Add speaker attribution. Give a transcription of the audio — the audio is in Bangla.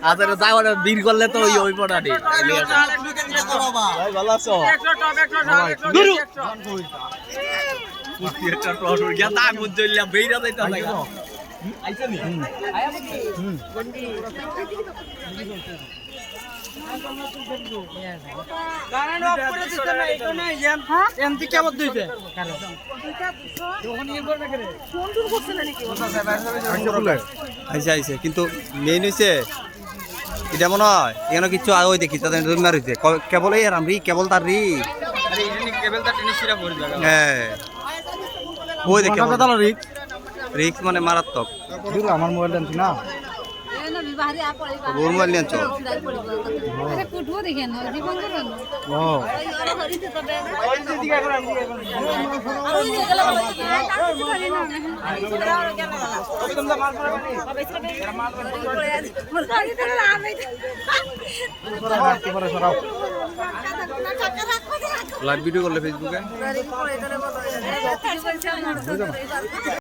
Speaker 1: আচ্ছা যাওয়ার বীর করলে তো ওই পড়াটি ভালো আছো
Speaker 2: আইসে কিন্তু মেইন হয়েছে এটা মনে হয় এখানে কিছু ওই দেখি তাদের রুমার হয়েছে কেবল এই রাম রি কেবল তার রি হ্যাঁ ওই দেখে রিক্স মানে মারাত্মক
Speaker 3: আমার মোবাইল জানছি না
Speaker 2: ওর মোবাইল নিয়ে চল লাইভ ভিডিও করলে ফেসবুকে